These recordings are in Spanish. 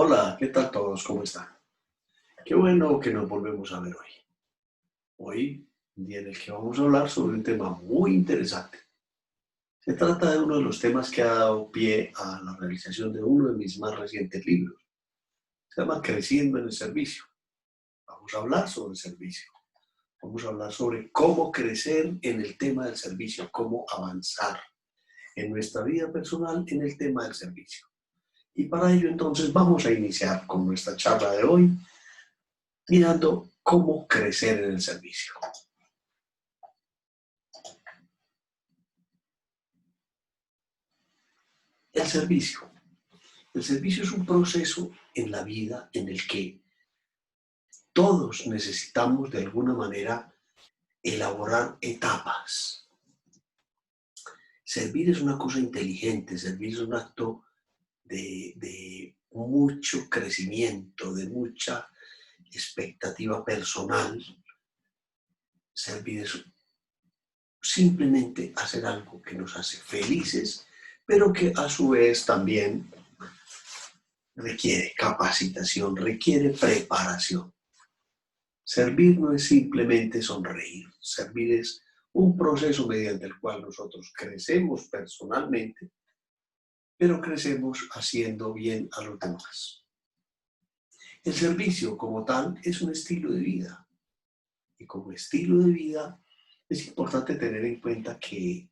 Hola, ¿qué tal todos? ¿Cómo están? Qué bueno que nos volvemos a ver hoy. Hoy, un día en el que vamos a hablar sobre un tema muy interesante. Se trata de uno de los temas que ha dado pie a la realización de uno de mis más recientes libros. Se llama Creciendo en el Servicio. Vamos a hablar sobre el servicio. Vamos a hablar sobre cómo crecer en el tema del servicio, cómo avanzar en nuestra vida personal en el tema del servicio. Y para ello entonces vamos a iniciar con nuestra charla de hoy mirando cómo crecer en el servicio. El servicio. El servicio es un proceso en la vida en el que todos necesitamos de alguna manera elaborar etapas. Servir es una cosa inteligente, servir es un acto de mucho crecimiento, de mucha expectativa personal. Servir es simplemente hacer algo que nos hace felices, pero que a su vez también requiere capacitación, requiere preparación. Servir no es simplemente sonreír, servir es un proceso mediante el cual nosotros crecemos personalmente, pero crecemos haciendo bien a los demás. El servicio como tal es un estilo de vida y como estilo de vida es importante tener en cuenta que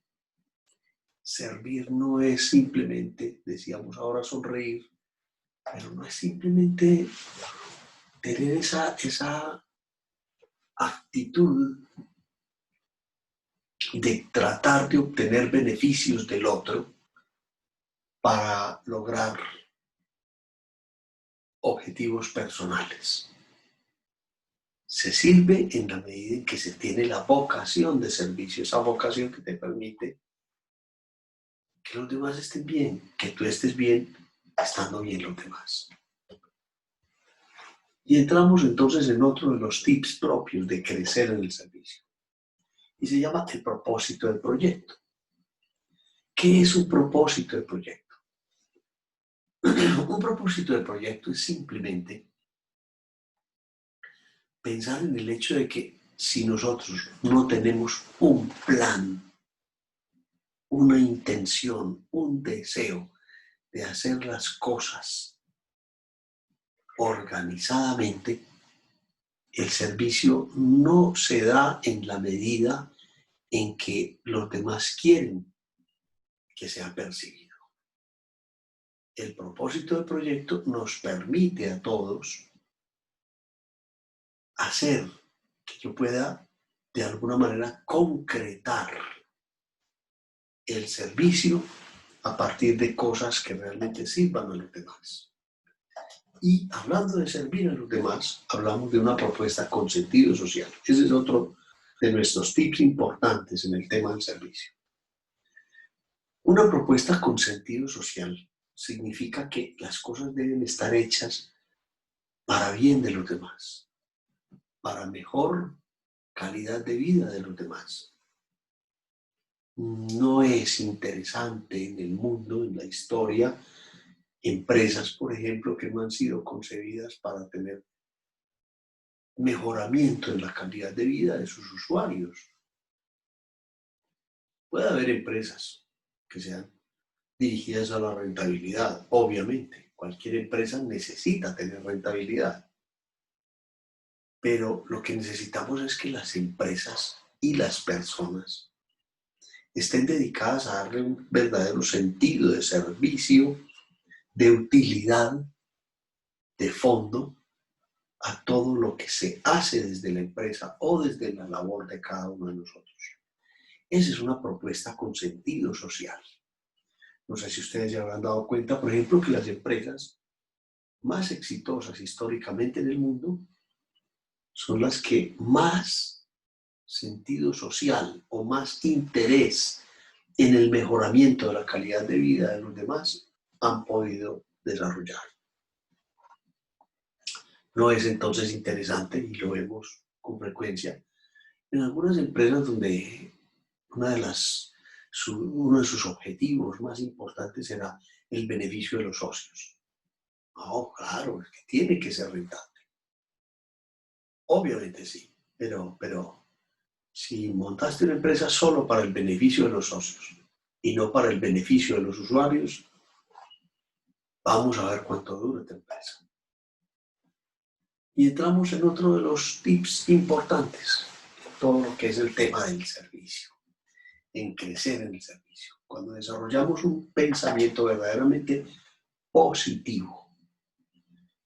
servir no es simplemente, decíamos ahora, sonreír, pero no es simplemente tener esa actitud de tratar de obtener beneficios del otro para lograr objetivos personales. Se sirve en la medida en que se tiene la vocación de servicio, esa vocación que te permite que los demás estén bien, que tú estés bien, estando bien los demás. Y entramos entonces en otro de los tips propios de crecer en el servicio. Y se llama el propósito del proyecto. ¿Qué es un propósito del proyecto? Un propósito del proyecto es simplemente pensar en el hecho de que si nosotros no tenemos un plan, una intención, un deseo de hacer las cosas organizadamente, el servicio no se da en la medida en que los demás quieren que sea percibido. El propósito del proyecto nos permite a todos hacer que yo pueda de alguna manera concretar el servicio a partir de cosas que realmente sirvan a los demás. Y hablando de servir a los demás, hablamos de una propuesta con sentido social. Ese es otro de nuestros tips importantes en el tema del servicio. Una propuesta con sentido social significa que las cosas deben estar hechas para bien de los demás, para mejor calidad de vida de los demás. No es interesante en el mundo, en la historia, empresas, por ejemplo, que no han sido concebidas para tener mejoramiento en la calidad de vida de sus usuarios. Puede haber empresas que sean dirigidas a la rentabilidad, obviamente. Cualquier empresa necesita tener rentabilidad. Pero lo que necesitamos es que las empresas y las personas estén dedicadas a darle un verdadero sentido de servicio, de utilidad, de fondo a todo lo que se hace desde la empresa o desde la labor de cada uno de nosotros. Esa es una propuesta con sentido social. No sé si ustedes ya habrán dado cuenta, por ejemplo, que las empresas más exitosas históricamente en el mundo son las que más sentido social o más interés en el mejoramiento de la calidad de vida de los demás han podido desarrollar. ¿No es entonces interesante, y lo vemos con frecuencia, en algunas empresas donde uno de sus objetivos más importantes será el beneficio de los socios? No, claro, es que tiene que ser rentable. Obviamente sí, pero si montaste una empresa solo para el beneficio de los socios y no para el beneficio de los usuarios, vamos a ver cuánto dura tu empresa. Y entramos en otro de los tips importantes, todo lo que es el tema del servicio, en crecer en el servicio. Cuando desarrollamos un pensamiento verdaderamente positivo.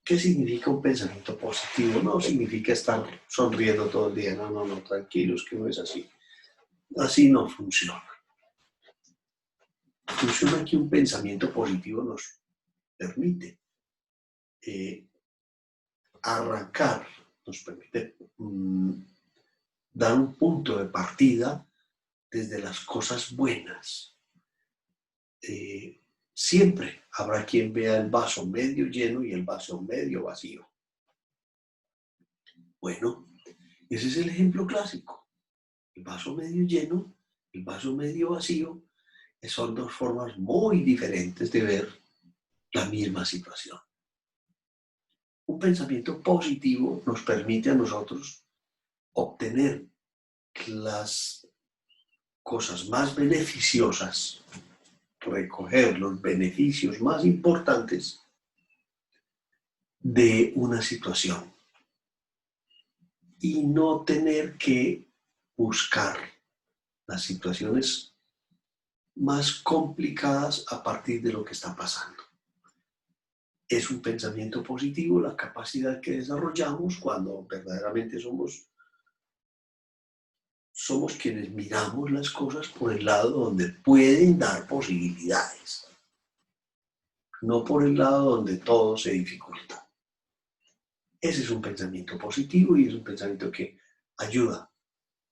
¿Qué significa un pensamiento positivo? No significa estar sonriendo todo el día. No, no, no, tranquilos, que no es así. Así no funciona. Funciona que un pensamiento positivo nos permite arrancar, nos permite dar un punto de partida desde las cosas buenas. Siempre habrá quien vea el vaso medio lleno y el vaso medio vacío. Bueno, ese es el ejemplo clásico. El vaso medio lleno, el vaso medio vacío, son dos formas muy diferentes de ver la misma situación. Un pensamiento positivo nos permite a nosotros obtener las cosas más beneficiosas, recoger los beneficios más importantes de una situación y no tener que buscar las situaciones más complicadas a partir de lo que está pasando. Es un pensamiento positivo la capacidad que desarrollamos cuando verdaderamente somos quienes miramos las cosas por el lado donde pueden dar posibilidades, no por el lado donde todo se dificulta. Ese es un pensamiento positivo y es un pensamiento que ayuda,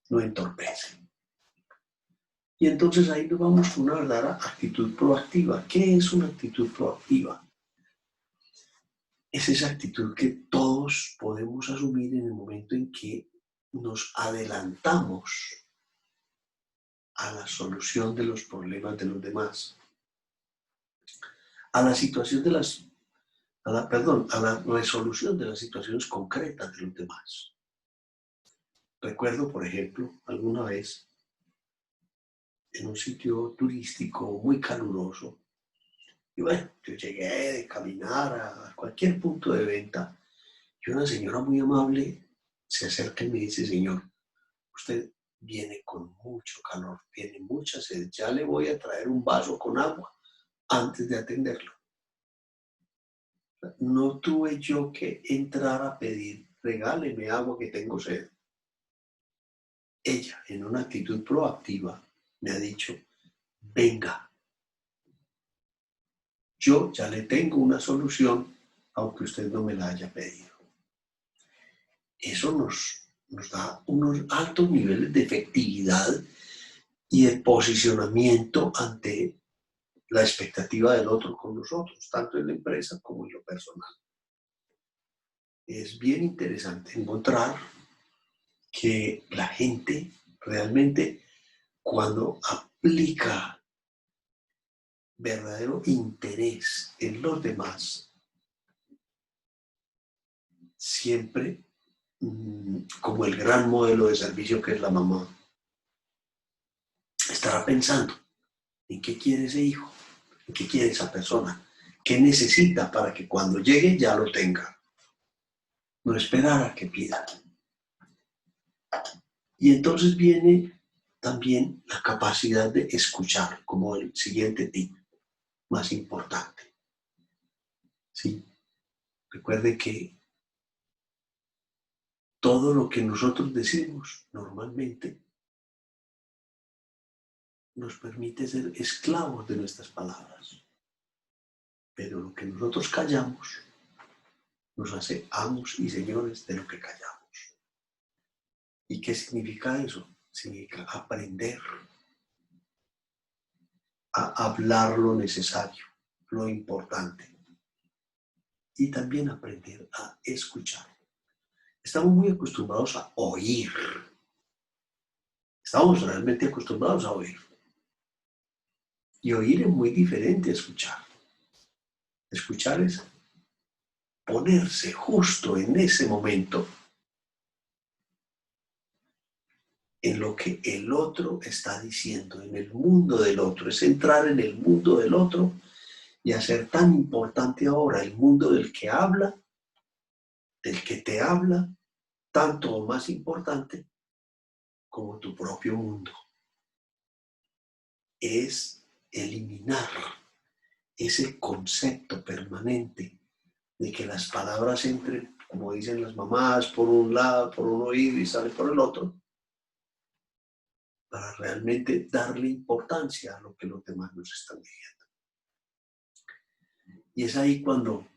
no entorpece. Y entonces ahí nos vamos con una verdadera actitud proactiva. ¿Qué es una actitud proactiva? Es esa actitud que todos podemos asumir en el momento en que nos adelantamos a la solución de los problemas de los demás, a la situación de a la resolución de las situaciones concretas de los demás. Recuerdo, por ejemplo, alguna vez en un sitio turístico muy caluroso, y bueno, yo llegué de caminar a cualquier punto de venta y una señora muy amable se acerca y me dice, señor, usted viene con mucho calor, tiene mucha sed, ya le voy a traer un vaso con agua antes de atenderlo. No tuve yo que entrar a pedir, regáleme agua que tengo sed. Ella, en una actitud proactiva, me ha dicho, venga, yo ya le tengo una solución, aunque usted no me la haya pedido. Eso nos da unos altos niveles de efectividad y de posicionamiento ante la expectativa del otro con nosotros, tanto en la empresa como en lo personal. Es bien interesante encontrar que la gente realmente cuando aplica verdadero interés en los demás, siempre como el gran modelo de servicio que es la mamá, estará pensando en qué quiere ese hijo, en qué quiere esa persona, qué necesita para que cuando llegue ya lo tenga. No esperar a que pida. Y entonces viene también la capacidad de escuchar como el siguiente tip más importante. ¿Sí? Recuerde que todo lo que nosotros decimos normalmente nos permite ser esclavos de nuestras palabras. Pero lo que nosotros callamos nos hace amos y señores de lo que callamos. ¿Y qué significa eso? Significa aprender a hablar lo necesario, lo importante. Y también aprender a escuchar. Estamos muy acostumbrados a oír. Estamos realmente acostumbrados a oír. Y oír es muy diferente a escuchar. Escuchar es ponerse justo en ese momento en lo que el otro está diciendo, en el mundo del otro, es entrar en el mundo del otro y hacer tan importante ahora el mundo del que habla, del que te habla, tanto o más importante como tu propio mundo. Es eliminar ese concepto permanente de que las palabras entren, como dicen las mamás, por un lado, por un oído y salen por el otro, para realmente darle importancia a lo que los demás nos están diciendo. Y es ahí cuando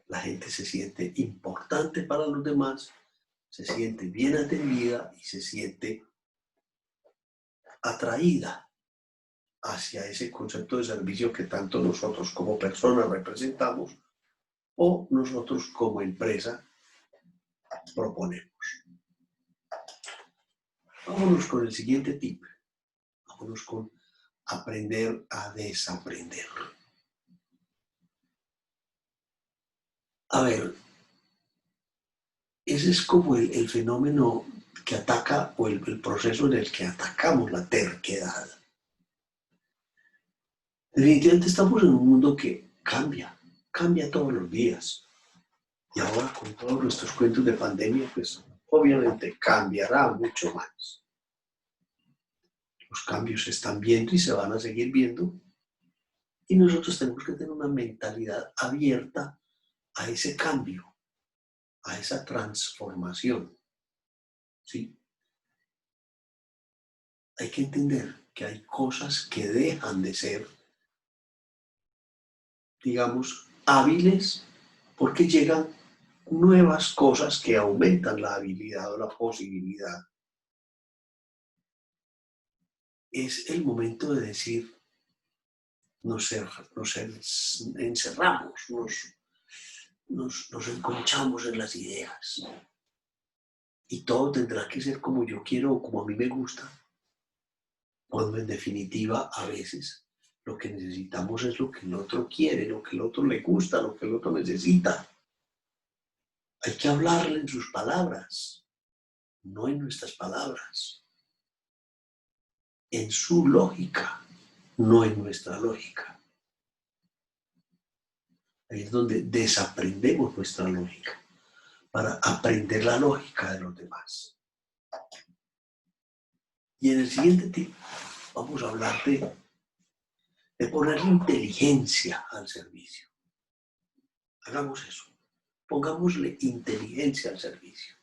la gente se siente importante para los demás, se siente bien atendida y se siente atraída hacia ese concepto de servicio que tanto nosotros como personas representamos o nosotros como empresa proponemos. Vámonos con el siguiente tip. Vámonos con aprender a desaprender. A ver, ese es como el fenómeno que ataca o el proceso en el que atacamos la terquedad. Definitivamente estamos en un mundo que cambia todos los días. Y ahora con todos nuestros cuentos de pandemia, pues obviamente cambiará mucho más. Los cambios se están viendo y se van a seguir viendo. Y nosotros tenemos que tener una mentalidad abierta a ese cambio, a esa transformación. ¿Sí? Hay que entender que hay cosas que dejan de ser, digamos, hábiles porque llegan nuevas cosas que aumentan la habilidad o la posibilidad. Es el momento de decir, nos encerramos, nos enconchamos en las ideas. Y todo tendrá que ser como yo quiero o como a mí me gusta, cuando en definitiva a veces lo que necesitamos es lo que el otro quiere, lo que el otro le gusta, lo que el otro necesita. Hay que hablarle en sus palabras, no en nuestras palabras. En su lógica, no en nuestra lógica. Ahí es donde desaprendemos nuestra lógica para aprender la lógica de los demás. Y en el siguiente tip vamos a hablar de poner inteligencia al servicio. Hagamos eso. Pongámosle inteligencia al servicio.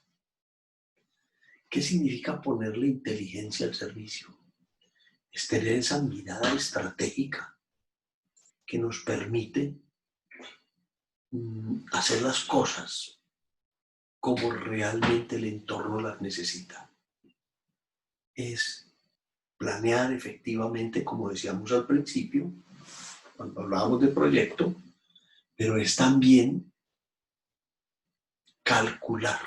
¿Qué significa ponerle inteligencia al servicio? Es tener esa mirada estratégica que nos permite hacer las cosas como realmente el entorno las necesita. Es planear efectivamente, como decíamos al principio, cuando hablábamos de proyecto, pero es también calcular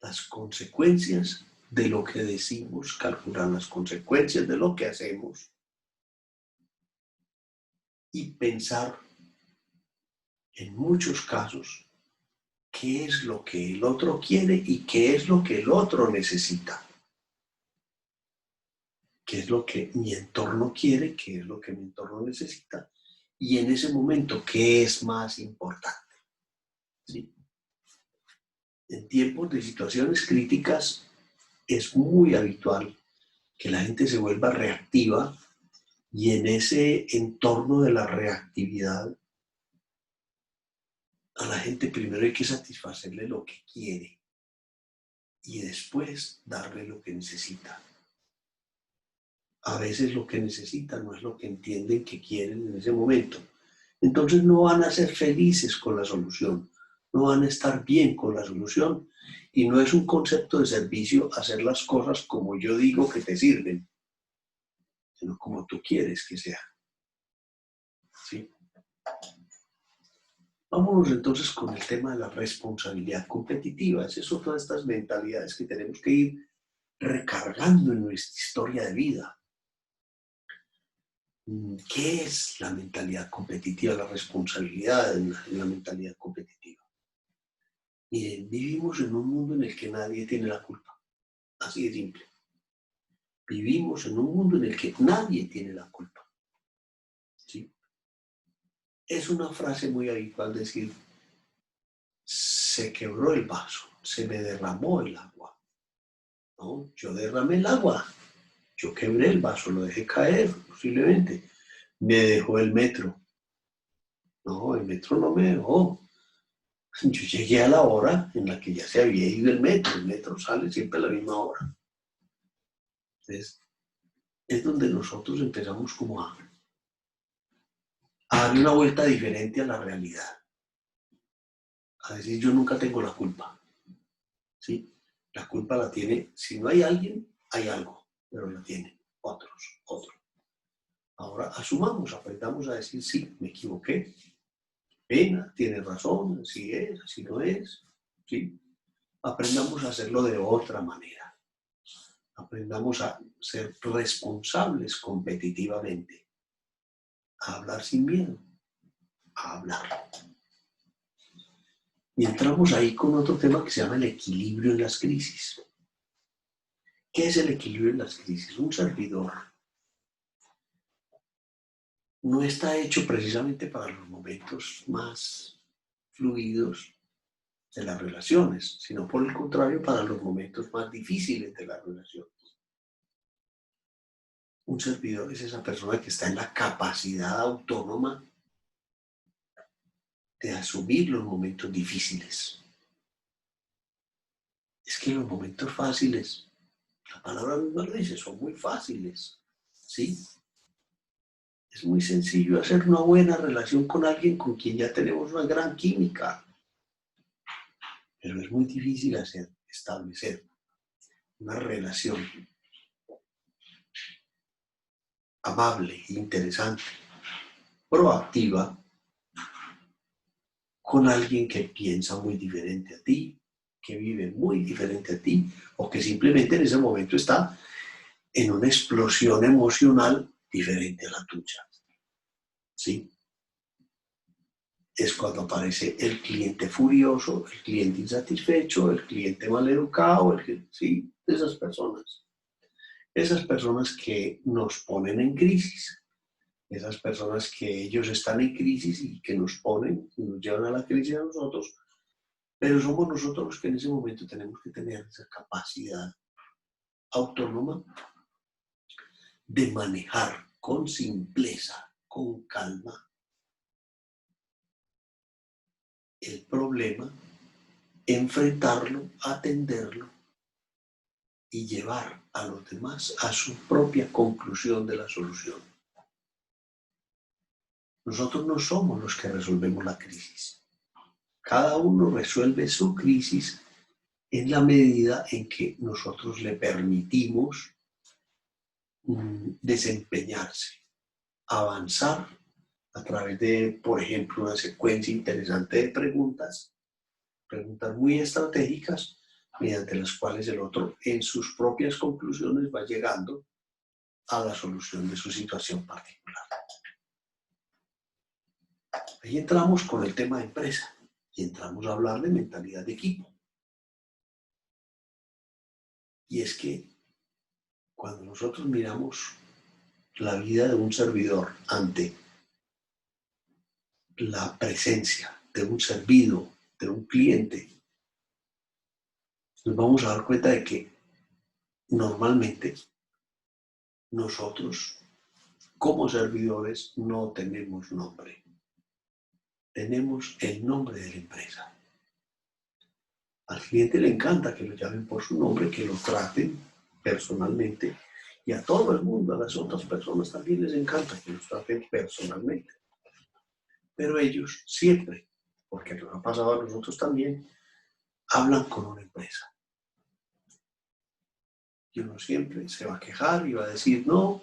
las consecuencias de lo que decimos, calcular las consecuencias de lo que hacemos y pensar en muchos casos qué es lo que el otro quiere y qué es lo que el otro necesita. Qué es lo que mi entorno quiere, qué es lo que mi entorno necesita y en ese momento qué es más importante. ¿Sí? En tiempos de situaciones críticas es muy habitual que la gente se vuelva reactiva y en ese entorno de la reactividad a la gente primero hay que satisfacerle lo que quiere y después darle lo que necesita. A veces lo que necesitan no es lo que entienden que quieren en ese momento. Entonces no van a ser felices con la solución, no van a estar bien con la solución y no es un concepto de servicio hacer las cosas como yo digo que te sirven, sino como tú quieres que sea. ¿Sí? Vámonos entonces con el tema de la responsabilidad competitiva. Esas son todas estas mentalidades que tenemos que ir recargando en nuestra historia de vida. ¿Qué es la mentalidad competitiva, la responsabilidad en la mentalidad competitiva? Miren, vivimos en un mundo en el que nadie tiene la culpa. Así de simple. Vivimos en un mundo en el que nadie tiene la culpa. ¿Sí? Es una frase muy habitual decir, se quebró el vaso, se me derramó el agua. ¿No? Yo derramé el agua, yo quebré el vaso, lo dejé caer posiblemente. Me dejó el metro. No, el metro no me dejó. Yo llegué a la hora en la que ya se había ido el metro sale siempre a la misma hora. Entonces, es donde nosotros empezamos como a darle una vuelta diferente a la realidad. A decir, yo nunca tengo la culpa. ¿Sí? La culpa la tiene, si no hay alguien, hay algo, pero la tienen otros. Ahora asumamos, aprendamos a decir, sí, me equivoqué, pena, tienes razón, así es, así no es, ¿sí? Aprendamos a hacerlo de otra manera. Aprendamos a ser responsables competitivamente, a hablar sin miedo, a hablar. Y entramos ahí con otro tema que se llama el equilibrio en las crisis. ¿Qué es el equilibrio en las crisis? Un servidor no está hecho precisamente para los momentos más fluidos de las relaciones, sino por el contrario para los momentos más difíciles de las relaciones. Un servidor es esa persona que está en la capacidad autónoma de asumir los momentos difíciles. Es que los momentos fáciles, la palabra misma lo dice, son muy fáciles, ¿sí? Es muy sencillo hacer una buena relación con alguien con quien ya tenemos una gran química, pero es muy difícil establecer una relación amable, interesante, proactiva, con alguien que piensa muy diferente a ti, que vive muy diferente a ti, o que simplemente en ese momento está en una explosión emocional diferente a la tuya. ¿Sí? Es cuando aparece el cliente furioso, el cliente insatisfecho, el cliente maleducado, ¿sí? Esas personas. Esas personas que nos ponen en crisis. Esas personas que ellos están en crisis y que nos ponen y nos llevan a la crisis a nosotros, pero somos nosotros los que en ese momento tenemos que tener esa capacidad autónoma de manejar con simpleza, con calma, el problema, enfrentarlo, atenderlo y llevar a los demás a su propia conclusión de la solución. Nosotros no somos los que resolvemos la crisis. Cada uno resuelve su crisis en la medida en que nosotros le permitimos desempeñarse, avanzar a través de, por ejemplo, una secuencia interesante de preguntas muy estratégicas, mediante las cuales el otro en sus propias conclusiones va llegando a la solución de su situación particular. Ahí entramos con el tema de empresa y entramos a hablar de mentalidad de equipo. Y es que cuando nosotros miramos la vida de un servidor ante la presencia de un servido, de un cliente, nos vamos a dar cuenta de que normalmente nosotros como servidores no tenemos nombre. Tenemos el nombre de la empresa. Al cliente le encanta que lo llamen por su nombre, que lo traten personalmente, y a todo el mundo, a las otras personas también les encanta que los traten personalmente. Pero ellos siempre, porque nos ha pasado a nosotros también, hablan con una empresa. Y uno siempre se va a quejar y va a decir, no,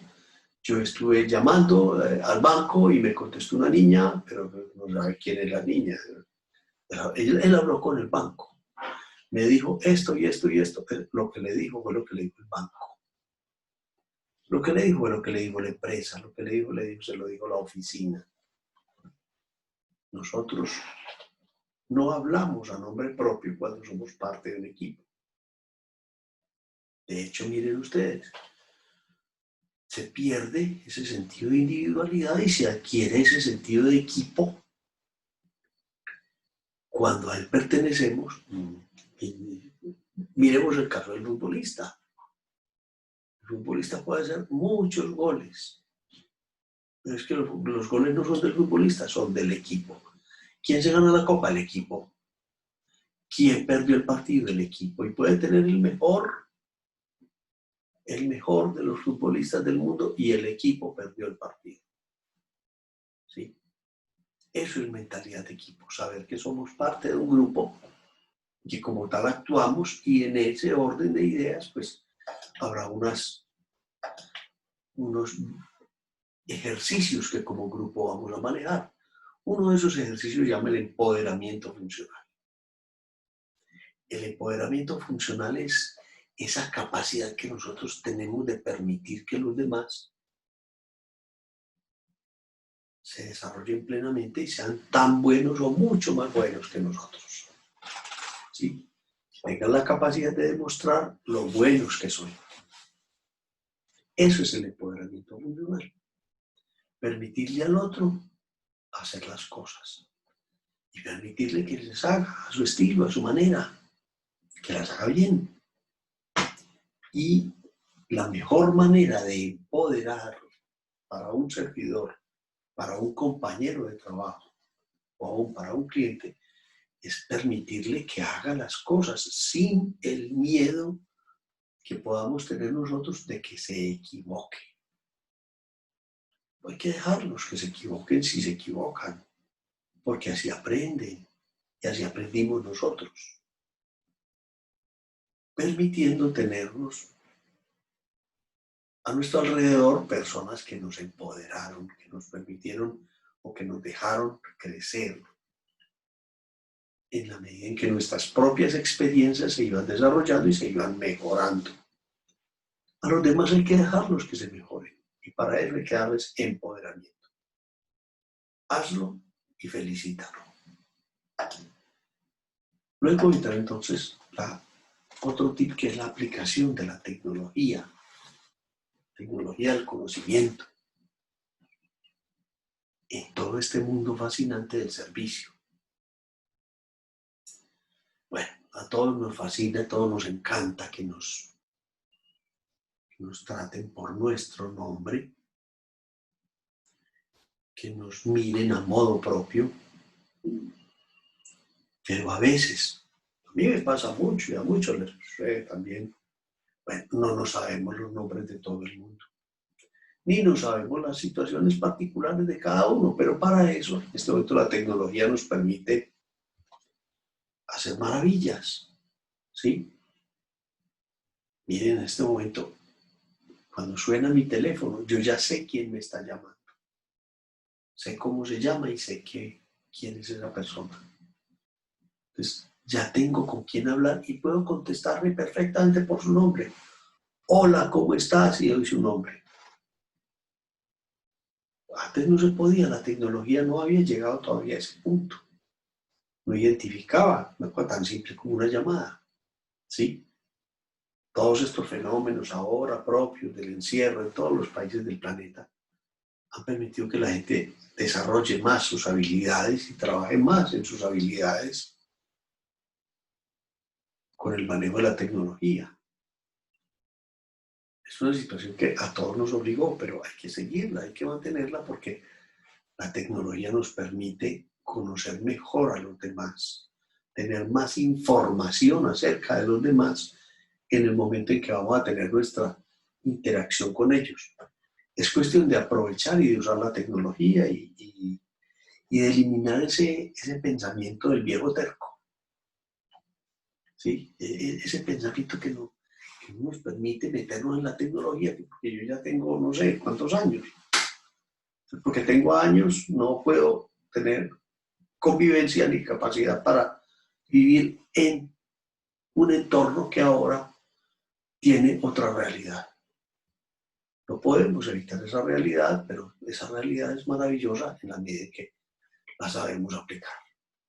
yo estuve llamando al banco y me contestó una niña, pero no sabe quién es la niña. Él habló con el banco. Me dijo esto y esto y esto. Lo que le dijo fue lo que le dijo el banco. Lo que le dijo fue lo que le dijo la empresa, lo que le dijo, se lo dijo la oficina. Nosotros no hablamos a nombre propio cuando somos parte de un equipo. De hecho, miren ustedes, se pierde ese sentido de individualidad y se adquiere ese sentido de equipo cuando a él pertenecemos. Miremos el caso del futbolista. El futbolista puede hacer muchos goles, pero es que los goles no son del futbolista, son del equipo. ¿Quién se gana la copa? El equipo. ¿Quién perdió el partido? El equipo. Y puede tener el mejor de los futbolistas del mundo y el equipo perdió el partido. ¿Sí? Eso es mentalidad de equipo, saber que somos parte de un grupo, que como tal actuamos y en ese orden de ideas, pues habrá unos ejercicios que como grupo vamos a manejar. Uno de esos ejercicios se llama el empoderamiento funcional. El empoderamiento funcional es esa capacidad que nosotros tenemos de permitir que los demás se desarrollen plenamente y sean tan buenos o mucho más buenos que nosotros. ¿Sí? Tengan la capacidad de demostrar lo buenos que son. Eso es el empoderamiento funcional. Permitirle al otro hacer las cosas y permitirle que les haga a su estilo, a su manera, que las haga bien. Y la mejor manera de empoderar para un servidor, para un compañero de trabajo o aún para un cliente es permitirle que haga las cosas sin el miedo que podamos tener nosotros de que se equivoque. Hay que dejarlos que se equivoquen si se equivocan, porque así aprenden y así aprendimos nosotros, permitiendo tenernos a nuestro alrededor personas que nos empoderaron, que nos permitieron o que nos dejaron crecer en la medida en que nuestras propias experiencias se iban desarrollando y se iban mejorando. A los demás hay que dejarlos que se mejoren y para eso hay que darles empoderamiento. Hazlo y felicítalo. Luego entra entonces otro tip que es la aplicación de la tecnología del conocimiento en todo este mundo fascinante del servicio. Bueno, a todos nos fascina, a todos nos encanta que nos traten por nuestro nombre, que nos miren a modo propio, pero a veces, a mí me pasa mucho y a muchos les sucede también, bueno, no nos sabemos los nombres de todo el mundo, ni no sabemos las situaciones particulares de cada uno, pero para eso, en este momento la tecnología nos permite hacer maravillas, ¿sí? Miren, en este momento, cuando suena mi teléfono, yo ya sé quién me está llamando. Sé cómo se llama y sé quién es esa persona. Entonces, ya tengo con quién hablar y puedo contestarle perfectamente por su nombre. Hola, ¿cómo estás? Y doy su nombre. Antes no se podía, la tecnología no había llegado todavía a ese punto. No identificaba, no fue tan simple como una llamada. ¿Sí? Todos estos fenómenos ahora propios del encierro en todos los países del planeta han permitido que la gente desarrolle más sus habilidades y trabaje más en sus habilidades con el manejo de la tecnología. Es una situación que a todos nos obligó, pero hay que seguirla, hay que mantenerla porque la tecnología nos permite conocer mejor a los demás, tener más información acerca de los demás en el momento en que vamos a tener nuestra interacción con ellos. Es cuestión de aprovechar y de usar la tecnología y de eliminar ese pensamiento del viejo terco. ¿Sí? Ese pensamiento que no nos permite meternos en la tecnología, porque yo ya tengo no sé cuántos años. Porque tengo años, no puedo tener convivencia ni capacidad para vivir en un entorno que ahora tiene otra realidad. No podemos evitar esa realidad, pero esa realidad es maravillosa en la medida en que la sabemos aplicar.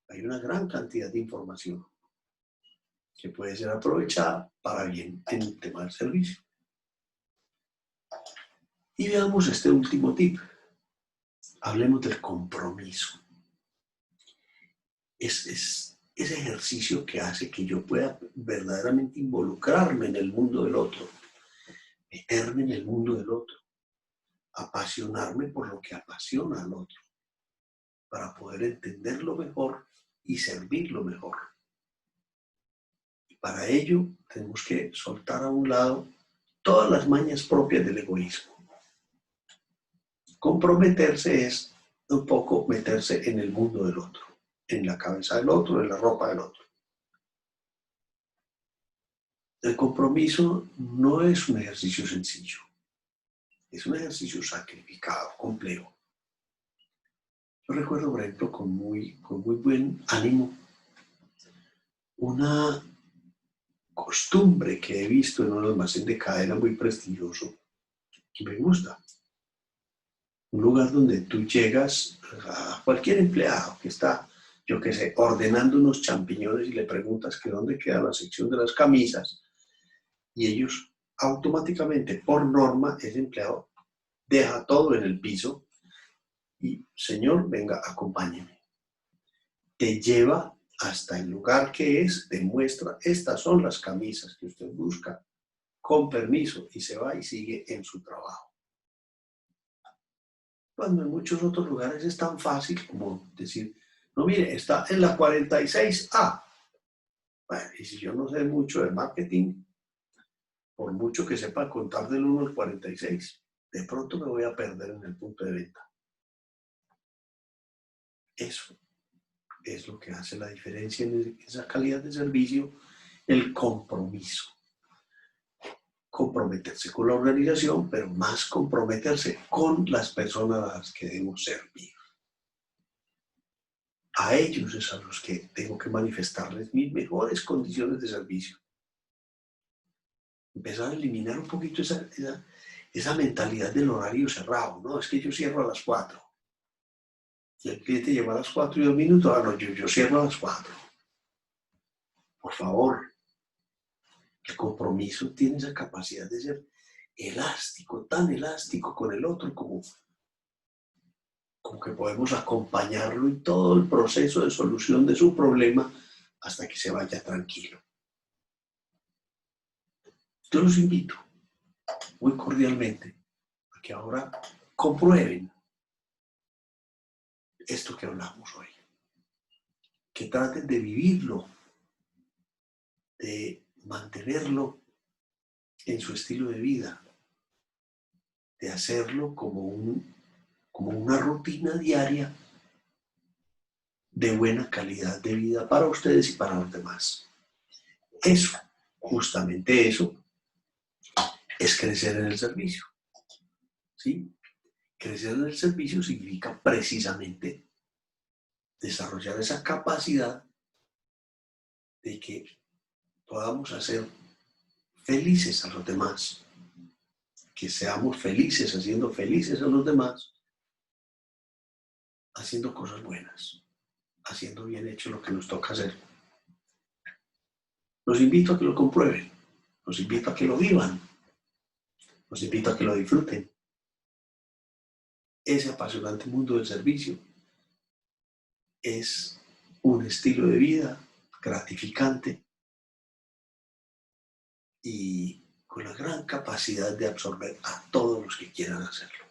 Hay una gran cantidad de información que puede ser aprovechada para bien en el tema del servicio. Y veamos este último tip. Hablemos del compromiso. Es ese ejercicio que hace que yo pueda verdaderamente involucrarme en el mundo del otro, meterme en el mundo del otro, apasionarme por lo que apasiona al otro, para poder entenderlo mejor y servirlo mejor. Y para ello tenemos que soltar a un lado todas las mañas propias del egoísmo. Comprometerse es un poco meterse en el mundo del otro, en la cabeza del otro, en la ropa del otro. El compromiso no es un ejercicio sencillo, es un ejercicio sacrificado, complejo. Yo recuerdo, por ejemplo, con muy buen ánimo, una costumbre que he visto en un almacén de cadena muy prestigioso que me gusta. Un lugar donde tú llegas a cualquier empleado que está, yo qué sé, ordenando unos champiñones y le preguntas que dónde queda la sección de las camisas y ellos automáticamente, por norma, ese empleado deja todo en el piso y, señor, venga, acompáñeme. Te lleva hasta el lugar que es, te muestra, estas son las camisas que usted busca, con permiso, y se va y sigue en su trabajo. Cuando en muchos otros lugares es tan fácil como decir, no, mire, está en la 46A. Bueno, y si yo no sé mucho de marketing, por mucho que sepa contar del 1 al 46, de pronto me voy a perder en el punto de venta. Eso es lo que hace la diferencia en esa calidad de servicio, el compromiso. Comprometerse con la organización, pero más comprometerse con las personas a las que debemos servir. A ellos es a los que tengo que manifestarles mis mejores condiciones de servicio. Empezar a eliminar un poquito esa mentalidad del horario cerrado, ¿no? Es que yo cierro a las 4. Y el cliente lleva a las 4:02, ah, no, yo cierro a las 4. Por favor, el compromiso tiene esa capacidad de ser elástico, tan elástico con el otro como que podemos acompañarlo en todo el proceso de solución de su problema hasta que se vaya tranquilo. Yo los invito muy cordialmente a que ahora comprueben esto que hablamos hoy, que traten de vivirlo, de mantenerlo en su estilo de vida, de hacerlo como una rutina diaria de buena calidad de vida para ustedes y para los demás. Eso, justamente eso, es crecer en el servicio. ¿Sí? Crecer en el servicio significa precisamente desarrollar esa capacidad de que podamos hacer felices a los demás, que seamos felices haciendo felices a los demás, haciendo cosas buenas, haciendo bien hecho lo que nos toca hacer. Los invito a que lo comprueben, los invito a que lo vivan, los invito a que lo disfruten. Ese apasionante mundo del servicio es un estilo de vida gratificante y con la gran capacidad de absorber a todos los que quieran hacerlo.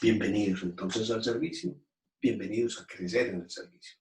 Bienvenidos entonces al servicio, bienvenidos a crecer en el servicio.